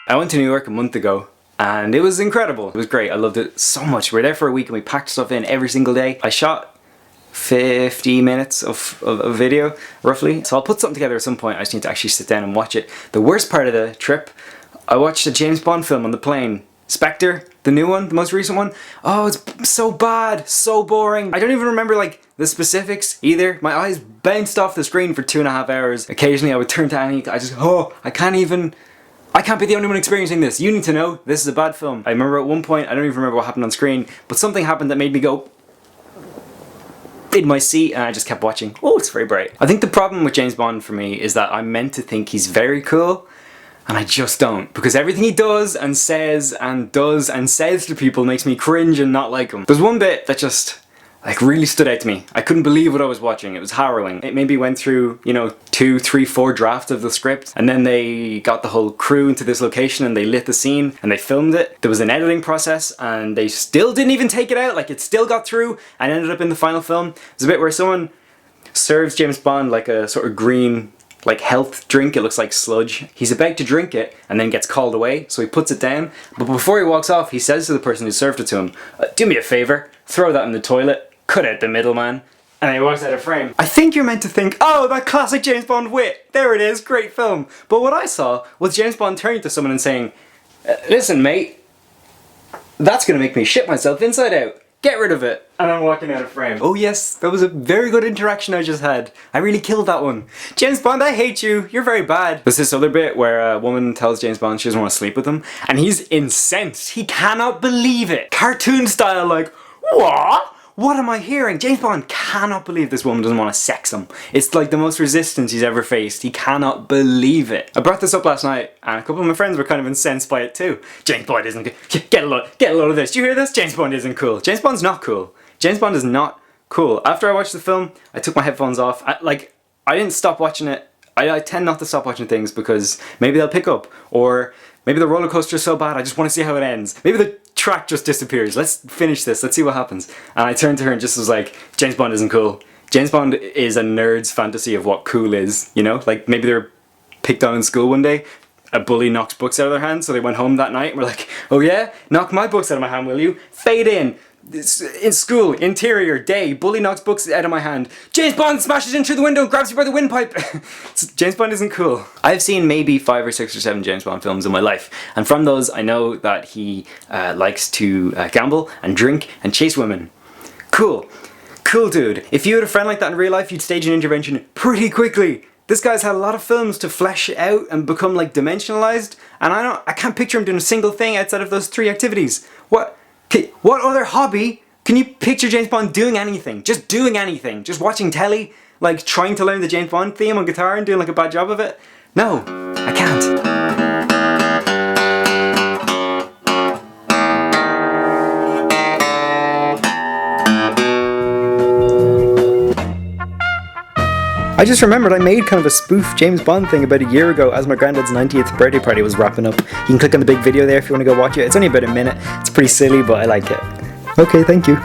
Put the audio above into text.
I went to New York a month ago and it was incredible. It was great. I loved it so much. We were there for a week and we packed stuff in every single day. I shot 50 minutes of video, roughly. So I'll put something together at some point. I just need to actually sit down and watch it. The worst part of the trip, I watched a James Bond film on the plane. Spectre, the new one, the most recent one. Oh, it's so bad, so boring. I don't even remember like the specifics either. My eyes bounced off the screen for 2.5 hours. Occasionally I would turn to Annie, I can't be the only one experiencing this. You need to know, this is a bad film. I remember at one point, I don't even remember what happened on screen, but something happened that made me go in my seat and I just kept watching. Oh, it's very bright. I think the problem with James Bond for me is that I'm meant to think he's very cool, and I just don't, because everything he does and says to people makes me cringe and not like him. There's one bit that just like really stood out to me. I couldn't believe what I was watching. It was harrowing. It maybe went through, you know, 2, 3, 4 drafts of the script, and then they got the whole crew into this location and they lit the scene and they filmed it. There was an editing process and they still didn't even take it out. Like, it still got through and ended up in the final film. There's a bit where someone serves James Bond like a sort of green like health drink. It looks like sludge. He's about to drink it and then gets called away, so he puts it down, but before he walks off he says to the person who served it to him, do me a favor, throw that in the toilet, cut out the middleman, and he walks out of frame. I think you're meant to think, oh, that classic James Bond wit, there it is, great film. But what I saw was James Bond turning to someone and saying, listen mate, that's gonna make me shit myself inside out. Get rid of it. And I'm walking out of frame. Oh yes, that was a very good interaction I just had. I really killed that one. James Bond, I hate you. You're very bad. There's this other bit where a woman tells James Bond she doesn't want to sleep with him, and he's incensed. He cannot believe it. Cartoon style, like, what? What am I hearing? James Bond cannot believe this woman doesn't want to sex him. It's like the most resistance he's ever faced. He cannot believe it. I brought this up last night and a couple of my friends were kind of incensed by it too. James Bond isn't good. Get a load of this. Do you hear this? James Bond isn't cool. James Bond's not cool. James Bond is not cool. After I watched the film, I took my headphones off. I didn't stop watching it. I tend not to stop watching things because maybe they'll pick up, or maybe the roller coaster is so bad I just want to see how it ends. Maybe the track just disappears. Let's finish this. Let's see what happens. And I turned to her and just was like, James Bond isn't cool. James Bond is a nerd's fantasy of what cool is, you know? Like, maybe they were picked on in school one day, a bully knocked books out of their hand, so they went home that night and were like, oh yeah? Knock my books out of my hand, will you? Fade in. In school, interior, day, bully knocks books out of my hand. James Bond smashes in through the window and grabs you by the windpipe. James Bond isn't cool. I've seen maybe 5 or 6 or 7 James Bond films in my life, and from those I know that he likes to gamble and drink and chase women. Cool. Cool dude. If you had a friend like that in real life, you'd stage an intervention pretty quickly. This guy's had a lot of films to flesh out and become like dimensionalized, and I can't picture him doing a single thing outside of those 3 activities. What other hobby can you picture James Bond doing anything? Just doing anything? Just watching telly? Like trying to learn the James Bond theme on guitar and doing like a bad job of it? No, I can't. I just remembered I made kind of a spoof James Bond thing about a year ago as my granddad's 90th birthday party was wrapping up. You can click on the big video there if you want to go watch it. It's only about a minute. It's pretty silly, but I like it. Okay, thank you.